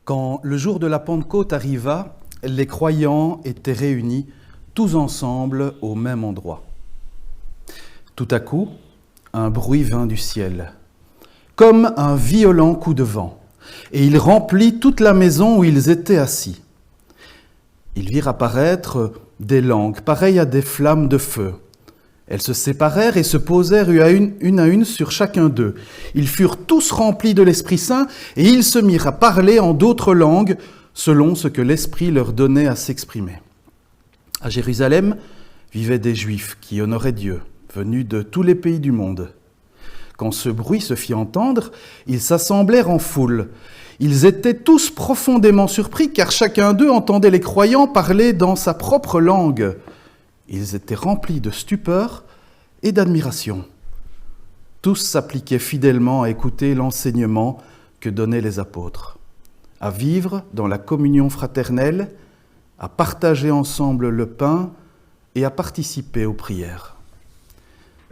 Quand le jour de la Pentecôte arriva, les croyants étaient réunis tous ensemble au même endroit. Tout à coup, un bruit vint du ciel, comme un violent coup de vent, et il remplit toute la maison où ils étaient assis. Ils virent apparaître des langues pareilles à des flammes de feu. Elles se séparèrent et se posèrent une à une sur chacun d'eux. Ils furent tous remplis de l'Esprit Saint et ils se mirent à parler en d'autres langues selon ce que l'Esprit leur donnait à s'exprimer. À Jérusalem vivaient des Juifs qui honoraient Dieu, venus de tous les pays du monde. Quand ce bruit se fit entendre, ils s'assemblèrent en foule. Ils étaient tous profondément surpris car chacun d'eux entendait les croyants parler dans sa propre langue. Ils étaient remplis de stupeur et d'admiration. Tous s'appliquaient fidèlement à écouter l'enseignement que donnaient les apôtres, à vivre dans la communion fraternelle, à partager ensemble le pain et à participer aux prières.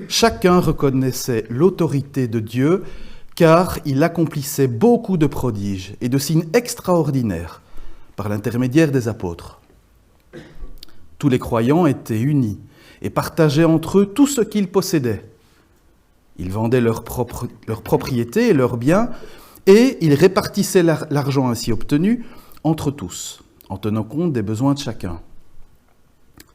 Chacun reconnaissait l'autorité de Dieu car il accomplissait beaucoup de prodiges et de signes extraordinaires par l'intermédiaire des apôtres. Tous les croyants étaient unis et partageaient entre eux tout ce qu'ils possédaient. Ils vendaient leurs propriétés et leurs biens et ils répartissaient l'argent ainsi obtenu entre tous, en tenant compte des besoins de chacun.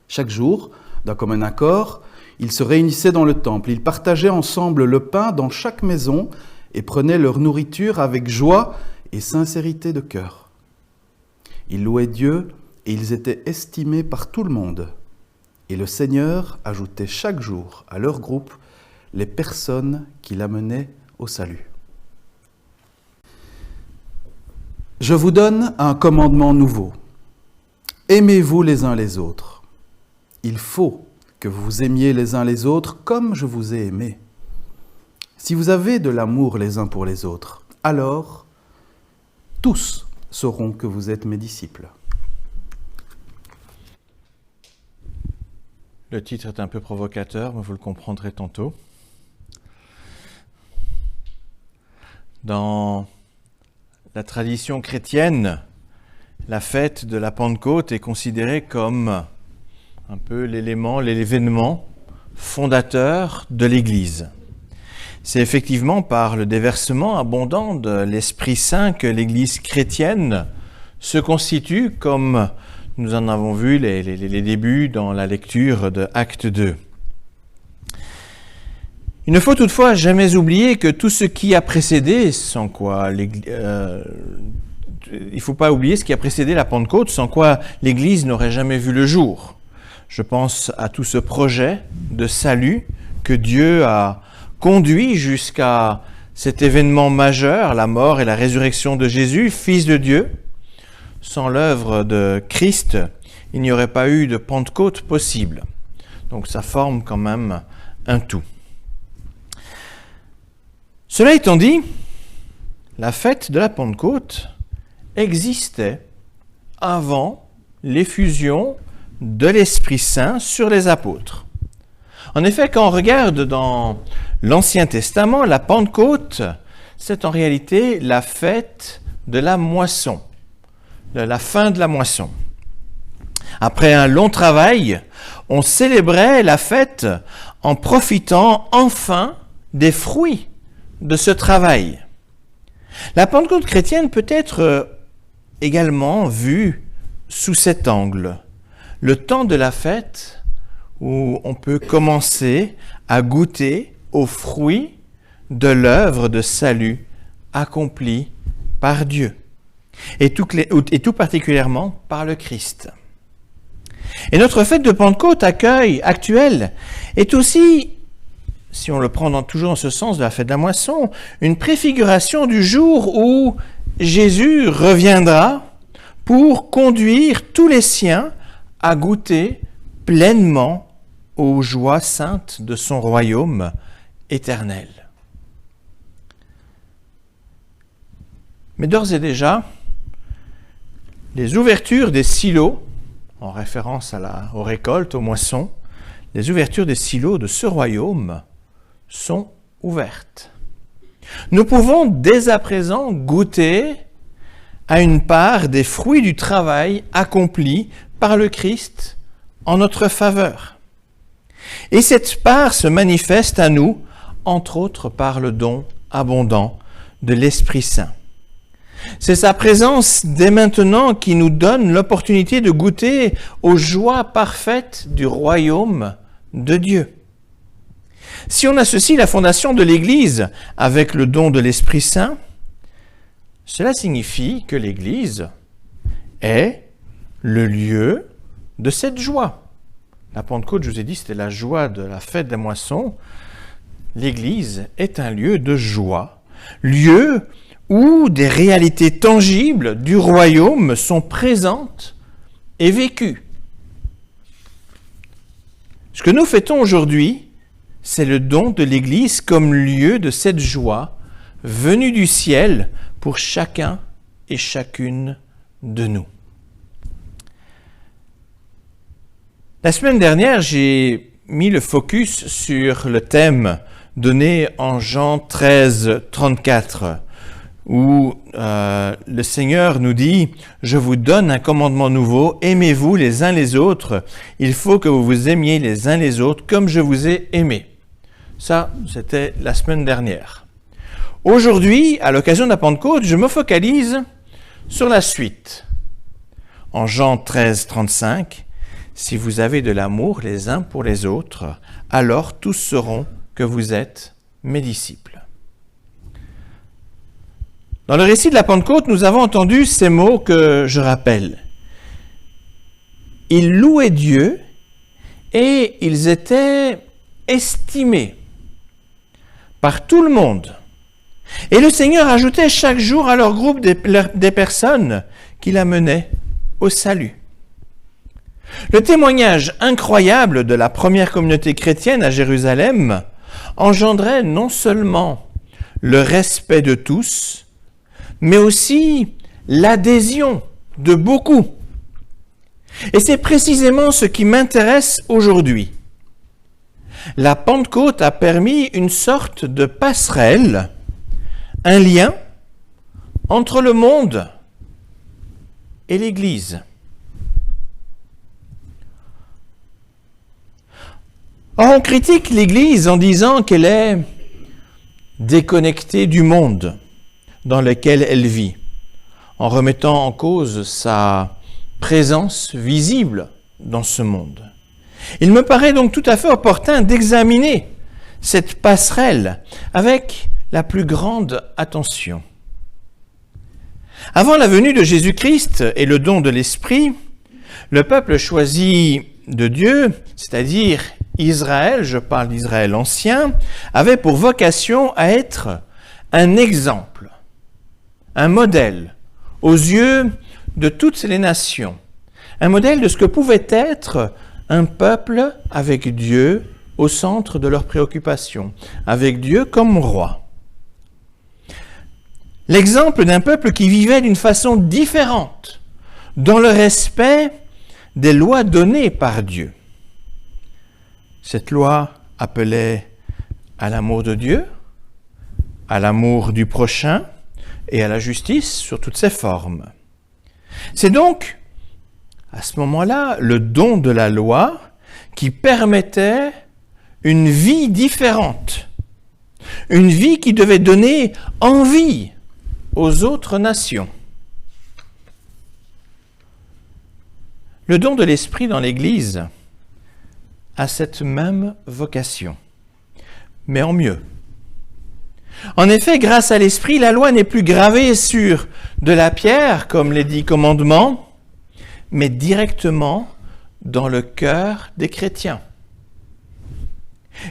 Chaque jour, d'un commun accord, ils se réunissaient dans le temple. Ils partageaient ensemble le pain dans chaque maison et prenaient leur nourriture avec joie et sincérité de cœur. Ils louaient Dieu et ils étaient estimés par tout le monde. Et le Seigneur ajoutait chaque jour à leur groupe les personnes qui l'amenaient au salut. Je vous donne un commandement nouveau. Aimez-vous les uns les autres. Il faut que vous vous aimiez les uns les autres comme je vous ai aimé. Si vous avez de l'amour les uns pour les autres, alors tous sauront que vous êtes mes disciples. Le titre est un peu provocateur, mais vous le comprendrez tantôt. Dans la tradition chrétienne, la fête de la Pentecôte est considérée comme un peu l'événement fondateur de l'Église. C'est effectivement par le déversement abondant de l'Esprit Saint que l'Église chrétienne se constitue, comme nous en avons vu les débuts dans la lecture de Acte 2. Il ne faut toutefois jamais oublier que tout ce qui a précédé, sans quoi il ne faut pas oublier ce qui a précédé la Pentecôte, sans quoi l'Église n'aurait jamais vu le jour. Je pense à tout ce projet de salut que Dieu a conduit jusqu'à cet événement majeur, la mort et la résurrection de Jésus, Fils de Dieu. Sans l'œuvre de Christ, il n'y aurait pas eu de Pentecôte possible. Donc ça forme quand même un tout. Cela étant dit, la fête de la Pentecôte existait avant l'effusion de l'Esprit Saint sur les apôtres. En effet, quand on regarde dans l'Ancien Testament, la Pentecôte, c'est en réalité la fête de la moisson, de la fin de la moisson. Après un long travail, on célébrait la fête en profitant enfin des fruits de ce travail. La Pentecôte chrétienne peut être également vue sous cet angle. Le temps de la fête où on peut commencer à goûter aux fruits de l'œuvre de salut accomplie par Dieu. Et tout particulièrement par le Christ. Et notre fête de Pentecôte actuelle est aussi, si on le prend toujours dans ce sens de la fête de la moisson, une préfiguration du jour où Jésus reviendra pour conduire tous les siens à goûter pleinement aux joies saintes de son royaume éternel. Mais d'ores et déjà, les ouvertures des silos, en référence aux récoltes, aux moissons, les ouvertures des silos de ce royaume sont ouvertes. Nous pouvons dès à présent goûter a une part des fruits du travail accompli par le Christ en notre faveur. Et cette part se manifeste à nous, entre autres par le don abondant de l'Esprit Saint. C'est sa présence dès maintenant qui nous donne l'opportunité de goûter aux joies parfaites du royaume de Dieu. Si on associe la fondation de l'Église avec le don de l'Esprit Saint, cela signifie que l'Église est le lieu de cette joie. La Pentecôte, je vous ai dit, c'était la joie de la fête des moissons. L'Église est un lieu de joie, lieu où des réalités tangibles du royaume sont présentes et vécues. Ce que nous fêtons aujourd'hui, c'est le don de l'Église comme lieu de cette joie venue du ciel pour chacun et chacune de nous. La semaine dernière, j'ai mis le focus sur le thème donné en Jean 13, 34, où le Seigneur nous dit « Je vous donne un commandement nouveau, aimez-vous les uns les autres. Il faut que vous vous aimiez les uns les autres comme je vous ai aimés. » Ça, c'était la semaine dernière. Aujourd'hui, à l'occasion de la Pentecôte, je me focalise sur la suite. En Jean 13, 35, « Si vous avez de l'amour les uns pour les autres, alors tous sauront que vous êtes mes disciples. » Dans le récit de la Pentecôte, nous avons entendu ces mots que je rappelle. Ils louaient Dieu et ils étaient estimés par tout le monde. Et le Seigneur ajoutait chaque jour à leur groupe des personnes qu'il amenait au salut. Le témoignage incroyable de la première communauté chrétienne à Jérusalem engendrait non seulement le respect de tous, mais aussi l'adhésion de beaucoup. Et c'est précisément ce qui m'intéresse aujourd'hui. La Pentecôte a permis une sorte de passerelle, un lien entre le monde et l'Église. Or, on critique l'Église en disant qu'elle est déconnectée du monde dans lequel elle vit, en remettant en cause sa présence visible dans ce monde. Il me paraît donc tout à fait opportun d'examiner cette passerelle avec la plus grande attention. Avant la venue de Jésus-Christ et le don de l'Esprit, le peuple choisi de Dieu, c'est-à-dire Israël, je parle d'Israël ancien, avait pour vocation à être un exemple, un modèle aux yeux de toutes les nations, un modèle de ce que pouvait être un peuple avec Dieu au centre de leurs préoccupations, avec Dieu comme roi. L'exemple d'un peuple qui vivait d'une façon différente, dans le respect des lois données par Dieu. Cette loi appelait à l'amour de Dieu, à l'amour du prochain et à la justice sur toutes ses formes. C'est donc, à ce moment-là, le don de la loi qui permettait une vie différente, une vie qui devait donner envie aux autres nations. Le don de l'Esprit dans l'Église a cette même vocation, mais en mieux. En effet, grâce à l'Esprit, la loi n'est plus gravée sur de la pierre, comme les 10 commandements, mais directement dans le cœur des chrétiens.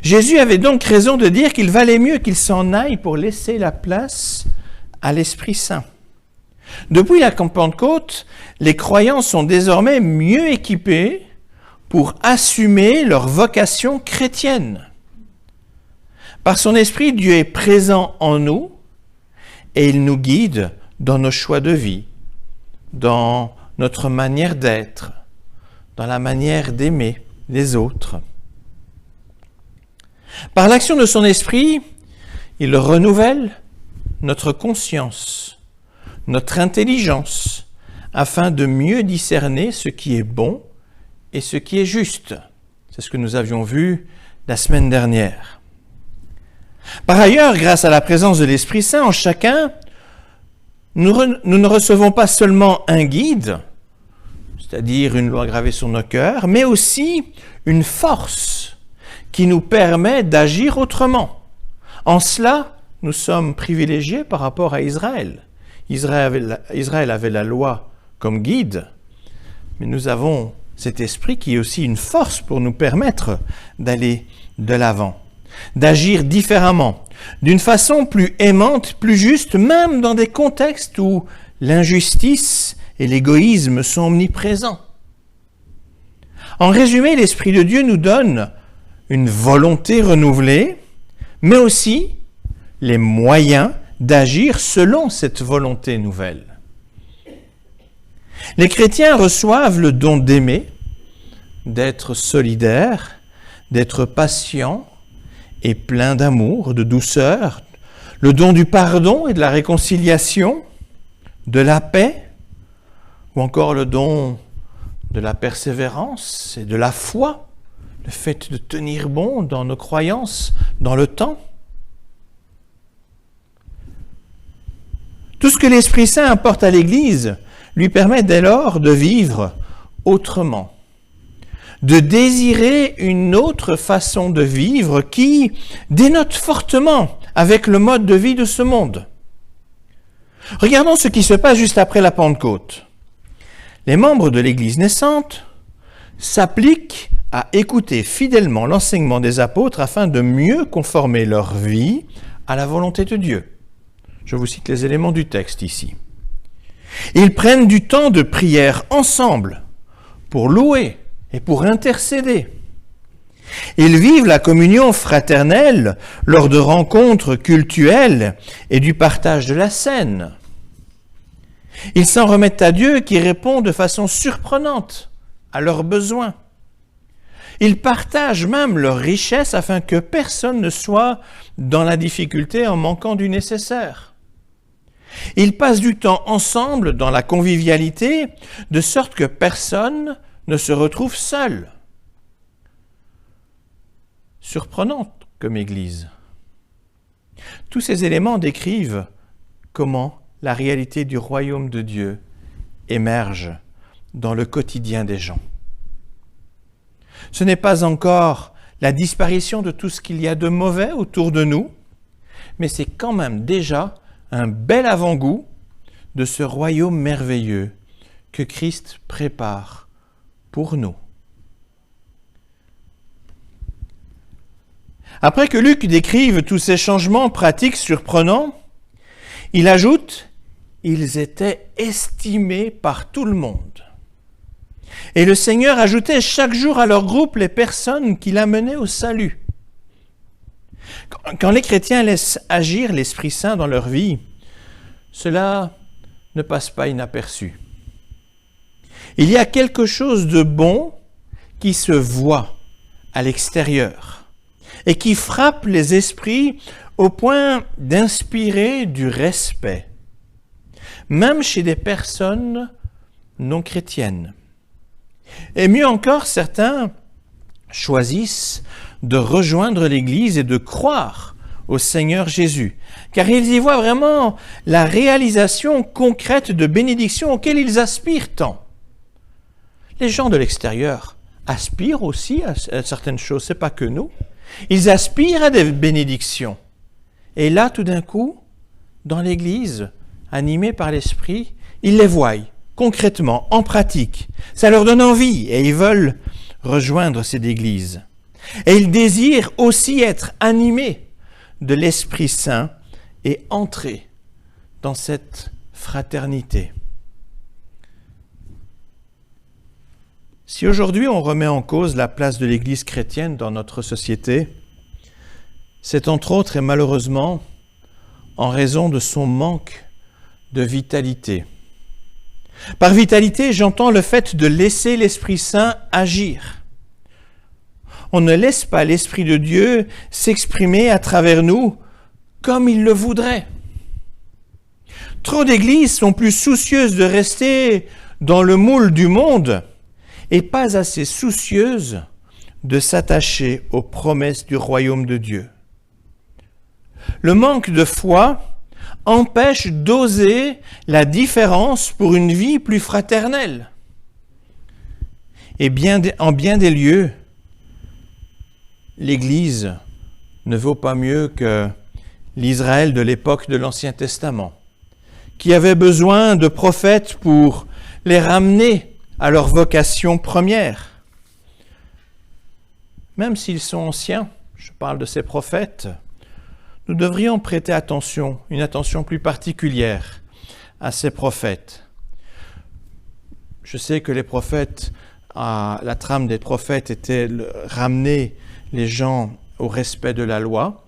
Jésus avait donc raison de dire qu'il valait mieux qu'il s'en aille pour laisser la place à l'Esprit Saint. Depuis la Pentecôte, les croyants sont désormais mieux équipés pour assumer leur vocation chrétienne. Par son Esprit, Dieu est présent en nous et il nous guide dans nos choix de vie, dans notre manière d'être, dans la manière d'aimer les autres. Par l'action de son Esprit, il renouvelle notre conscience, notre intelligence, afin de mieux discerner ce qui est bon et ce qui est juste. C'est ce que nous avions vu la semaine dernière. Par ailleurs, grâce à la présence de l'Esprit Saint en chacun, nous ne recevons pas seulement un guide, c'est-à-dire une loi gravée sur nos cœurs, mais aussi une force qui nous permet d'agir autrement. En cela, nous sommes privilégiés par rapport à Israël. Israël avait la loi comme guide, mais nous avons cet esprit qui est aussi une force pour nous permettre d'aller de l'avant, d'agir différemment, d'une façon plus aimante, plus juste, même dans des contextes où l'injustice et l'égoïsme sont omniprésents. En résumé, l'Esprit de Dieu nous donne une volonté renouvelée, mais aussi les moyens d'agir selon cette volonté nouvelle. Les chrétiens reçoivent le don d'aimer, d'être solidaires, d'être patients et pleins d'amour, de douceur, le don du pardon et de la réconciliation, de la paix, ou encore le don de la persévérance et de la foi, le fait de tenir bon dans nos croyances, dans le temps. Tout ce que l'Esprit Saint apporte à l'Église lui permet dès lors de vivre autrement, de désirer une autre façon de vivre qui dénote fortement avec le mode de vie de ce monde. Regardons ce qui se passe juste après la Pentecôte. Les membres de l'Église naissante s'appliquent à écouter fidèlement l'enseignement des apôtres afin de mieux conformer leur vie à la volonté de Dieu. Je vous cite les éléments du texte ici. Ils prennent du temps de prière ensemble pour louer et pour intercéder. Ils vivent la communion fraternelle lors de rencontres cultuelles et du partage de la scène. Ils s'en remettent à Dieu qui répond de façon surprenante à leurs besoins. Ils partagent même leurs richesses afin que personne ne soit dans la difficulté en manquant du nécessaire. Ils passent du temps ensemble dans la convivialité, de sorte que personne ne se retrouve seul. Surprenante comme Église. Tous ces éléments décrivent comment la réalité du royaume de Dieu émerge dans le quotidien des gens. Ce n'est pas encore la disparition de tout ce qu'il y a de mauvais autour de nous, mais c'est quand même déjà un bel avant-goût de ce royaume merveilleux que Christ prépare pour nous. Après que Luc décrive tous ces changements pratiques surprenants, il ajoute « Ils étaient estimés par tout le monde ». Et le Seigneur ajoutait chaque jour à leur groupe les personnes qu'il amenait au salut. Quand les chrétiens laissent agir l'Esprit Saint dans leur vie, cela ne passe pas inaperçu. Il y a quelque chose de bon qui se voit à l'extérieur et qui frappe les esprits au point d'inspirer du respect, même chez des personnes non chrétiennes. Et mieux encore, certains choisissent de rejoindre l'Église et de croire au Seigneur Jésus, car ils y voient vraiment la réalisation concrète de bénédictions auxquelles ils aspirent tant. Les gens de l'extérieur aspirent aussi à certaines choses, c'est pas que nous. Ils aspirent à des bénédictions. Et là, tout d'un coup, dans l'Église, animés par l'Esprit, ils les voient concrètement, en pratique. Ça leur donne envie et ils veulent rejoindre cette Église. Et ils désirent aussi être animés de l'Esprit Saint et entrer dans cette fraternité. Si aujourd'hui on remet en cause la place de l'Église chrétienne dans notre société, c'est entre autres et malheureusement en raison de son manque de vitalité. Par vitalité, j'entends le fait de laisser l'Esprit Saint agir. On ne laisse pas l'Esprit de Dieu s'exprimer à travers nous comme il le voudrait. Trop d'églises sont plus soucieuses de rester dans le moule du monde et pas assez soucieuses de s'attacher aux promesses du royaume de Dieu. Le manque de foi empêche d'oser la différence pour une vie plus fraternelle. Et en bien des lieux, l'Église ne vaut pas mieux que l'Israël de l'époque de l'Ancien Testament, qui avait besoin de prophètes pour les ramener à leur vocation première. Même s'ils sont anciens, je parle de ces prophètes, nous devrions prêter attention, une attention plus particulière à ces prophètes. Je sais que les prophètes, la trame des prophètes était de ramener les gens au respect de la loi.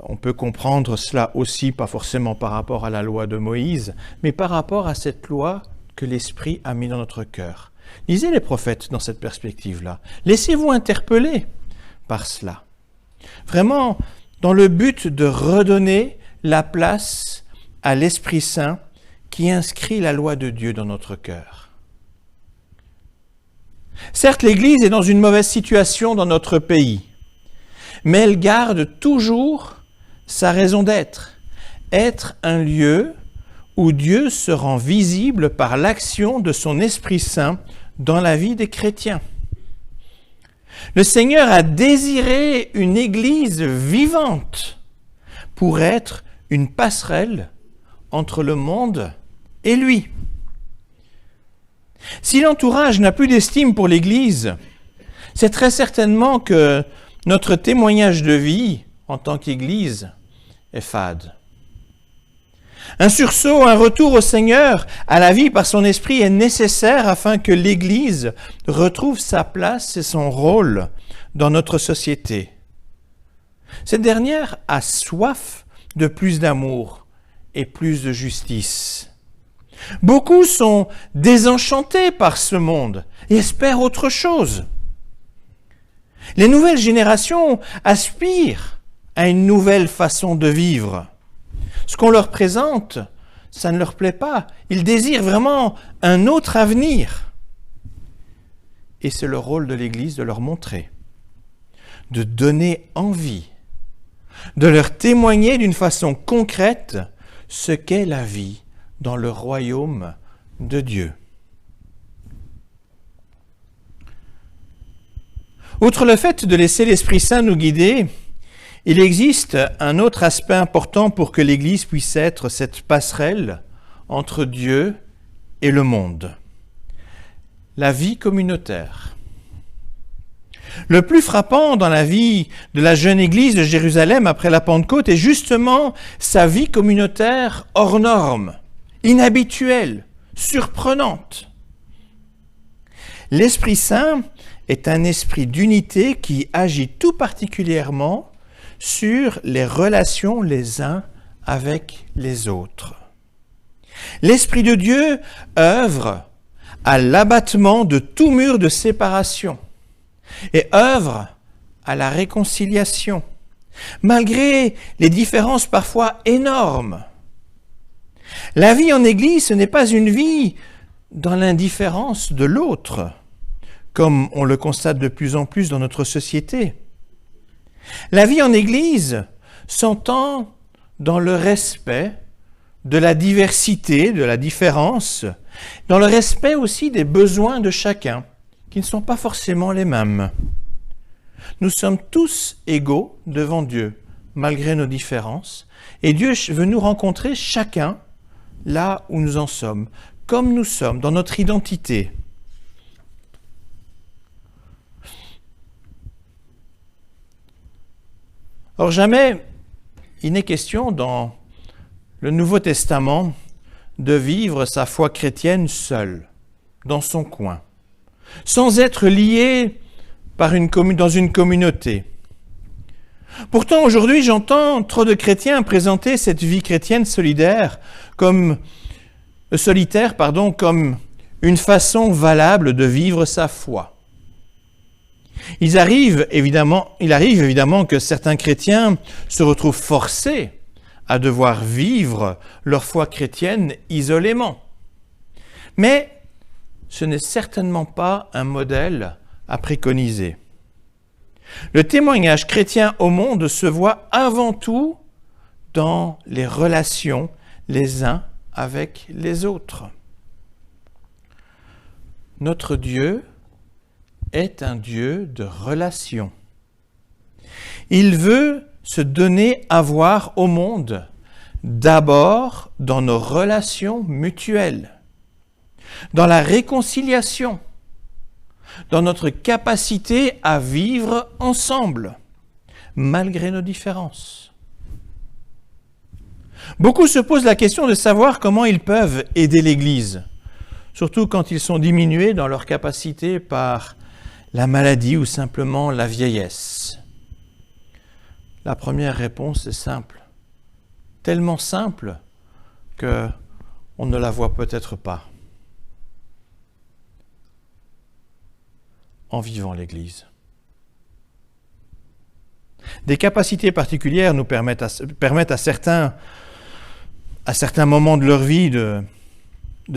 On peut comprendre cela aussi, pas forcément par rapport à la loi de Moïse, mais par rapport à cette loi que l'Esprit a mis dans notre cœur. Lisez les prophètes dans cette perspective-là. Laissez-vous interpeller par cela. Vraiment, dans le but de redonner la place à l'Esprit Saint qui inscrit la loi de Dieu dans notre cœur. Certes, l'Église est dans une mauvaise situation dans notre pays, mais elle garde toujours sa raison d'être, être un lieu où Dieu se rend visible par l'action de son Esprit Saint dans la vie des chrétiens. Le Seigneur a désiré une Église vivante pour être une passerelle entre le monde et lui. Si l'entourage n'a plus d'estime pour l'Église, c'est très certainement que notre témoignage de vie en tant qu'Église est fade. Un sursaut, un retour au Seigneur, à la vie par son Esprit est nécessaire afin que l'Église retrouve sa place et son rôle dans notre société. Cette dernière a soif de plus d'amour et plus de justice. Beaucoup sont désenchantés par ce monde et espèrent autre chose. Les nouvelles générations aspirent à une nouvelle façon de vivre. Ce qu'on leur présente, ça ne leur plaît pas. Ils désirent vraiment un autre avenir. Et c'est le rôle de l'Église de leur montrer, de donner envie, de leur témoigner d'une façon concrète ce qu'est la vie dans le royaume de Dieu. Outre le fait de laisser l'Esprit Saint nous guider, il existe un autre aspect important pour que l'Église puisse être cette passerelle entre Dieu et le monde. La vie communautaire. Le plus frappant dans la vie de la jeune Église de Jérusalem après la Pentecôte est justement sa vie communautaire hors norme, inhabituelle, surprenante. L'Esprit Saint est un esprit d'unité qui agit tout particulièrement sur les relations les uns avec les autres. L'Esprit de Dieu œuvre à l'abattement de tout mur de séparation et œuvre à la réconciliation, malgré les différences parfois énormes. La vie en Église, ce n'est pas une vie dans l'indifférence de l'autre, comme on le constate de plus en plus dans notre société. La vie en Église s'entend dans le respect de la diversité, de la différence, dans le respect aussi des besoins de chacun, qui ne sont pas forcément les mêmes. Nous sommes tous égaux devant Dieu, malgré nos différences, et Dieu veut nous rencontrer chacun là où nous en sommes, comme nous sommes, dans notre identité. Or, jamais il n'est question dans le Nouveau Testament de vivre sa foi chrétienne seul, dans son coin, sans être lié dans une communauté. Pourtant, aujourd'hui, j'entends trop de chrétiens présenter cette vie chrétienne solitaire comme une façon valable de vivre sa foi. Il arrive évidemment que certains chrétiens se retrouvent forcés à devoir vivre leur foi chrétienne isolément. Mais ce n'est certainement pas un modèle à préconiser. Le témoignage chrétien au monde se voit avant tout dans les relations les uns avec les autres. Notre Dieu est un Dieu de relations. Il veut se donner à voir au monde, d'abord dans nos relations mutuelles, dans la réconciliation, dans notre capacité à vivre ensemble, malgré nos différences. Beaucoup se posent la question de savoir comment ils peuvent aider l'Église, surtout quand ils sont diminués dans leur capacité par la maladie ou simplement la vieillesse. La première réponse est simple, tellement simple qu'on ne la voit peut-être pas. En vivant l'Église. Des capacités particulières nous permettent à certains moments de leur vie de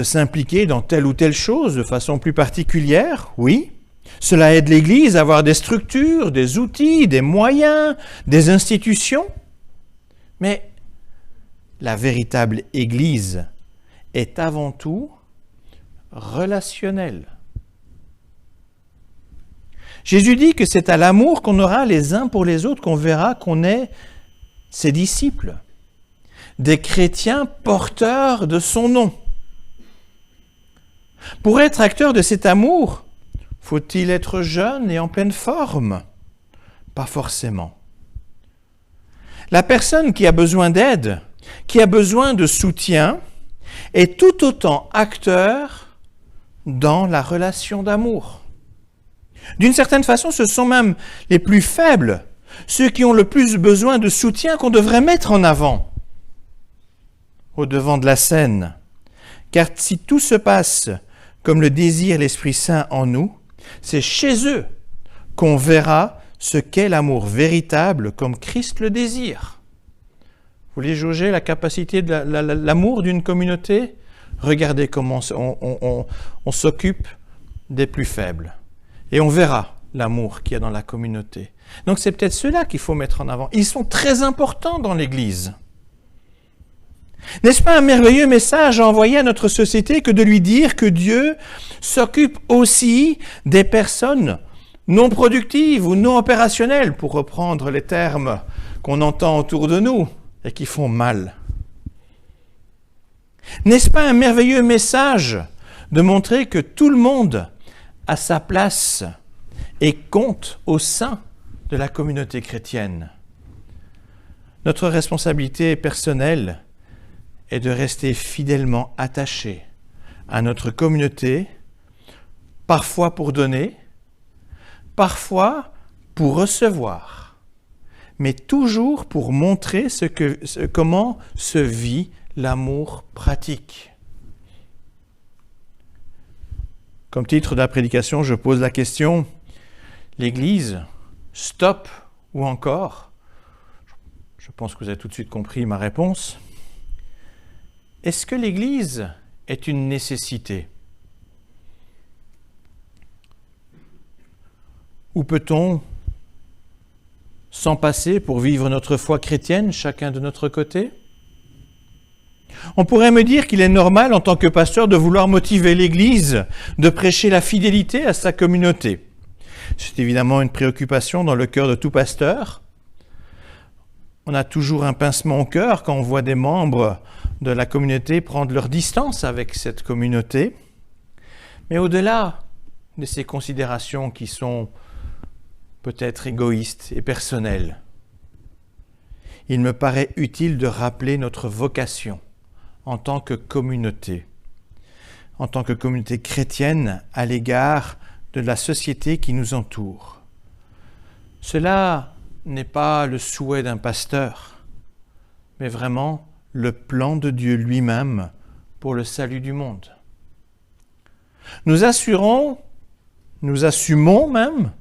s'impliquer dans telle ou telle chose de façon plus particulière, oui. Cela aide l'Église à avoir des structures, des outils, des moyens, des institutions. Mais la véritable Église est avant tout relationnelle. Jésus dit que c'est à l'amour qu'on aura les uns pour les autres qu'on verra qu'on est ses disciples, des chrétiens porteurs de son nom. Pour être acteur de cet amour, faut-il être jeune et en pleine forme? Pas forcément. La personne qui a besoin d'aide, qui a besoin de soutien, est tout autant acteur dans la relation d'amour. D'une certaine façon, ce sont même les plus faibles, ceux qui ont le plus besoin de soutien qu'on devrait mettre en avant, au devant de la scène. Car si tout se passe comme le désire l'Esprit Saint en nous, c'est chez eux qu'on verra ce qu'est l'amour véritable comme Christ le désire. Vous voulez jauger la capacité de l'amour d'une communauté? Regardez comment on s'occupe des plus faibles. Et on verra l'amour qu'il y a dans la communauté. Donc c'est peut-être ceux-là qu'il faut mettre en avant. Ils sont très importants dans l'Église. N'est-ce pas un merveilleux message à envoyer à notre société que de lui dire que Dieu s'occupe aussi des personnes non productives ou non opérationnelles, pour reprendre les termes qu'on entend autour de nous et qui font mal? N'est-ce pas un merveilleux message de montrer que tout le monde a sa place et compte au sein de la communauté chrétienne? Notre responsabilité personnelle est de rester fidèlement attachés à notre communauté, parfois pour donner, parfois pour recevoir, mais toujours pour montrer comment se vit l'amour pratique. Comme titre de la prédication, je pose la question, l'Église, stop ou encore? Je pense que vous avez tout de suite compris ma réponse. Est-ce que l'Église est une nécessité? Ou peut-on s'en passer pour vivre notre foi chrétienne, chacun de notre côté? On pourrait me dire qu'il est normal en tant que pasteur de vouloir motiver l'Église, de prêcher la fidélité à sa communauté. C'est évidemment une préoccupation dans le cœur de tout pasteur. On a toujours un pincement au cœur quand on voit des membres de la communauté prendre leur distance avec cette communauté. Mais au-delà de ces considérations qui sont peut-être égoïstes et personnelles, il me paraît utile de rappeler notre vocation en tant que communauté chrétienne à l'égard de la société qui nous entoure. Cela n'est pas le souhait d'un pasteur, mais vraiment le plan de Dieu lui-même pour le salut du monde. Nous assumons même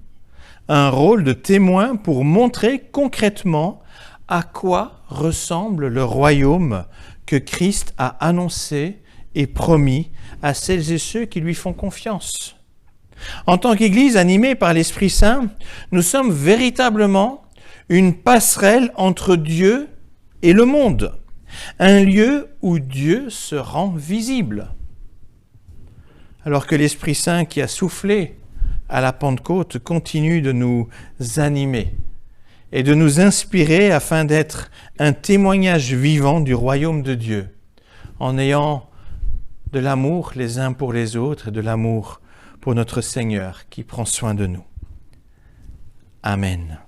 un rôle de témoin pour montrer concrètement à quoi ressemble le royaume que Christ a annoncé et promis à celles et ceux qui lui font confiance. En tant qu'Église animée par l'Esprit Saint, nous sommes véritablement une passerelle entre Dieu et le monde, un lieu où Dieu se rend visible. Alors que l'Esprit Saint qui a soufflé à la Pentecôte continue de nous animer et de nous inspirer afin d'être un témoignage vivant du royaume de Dieu, en ayant de l'amour les uns pour les autres et de l'amour pour notre Seigneur qui prend soin de nous. Amen.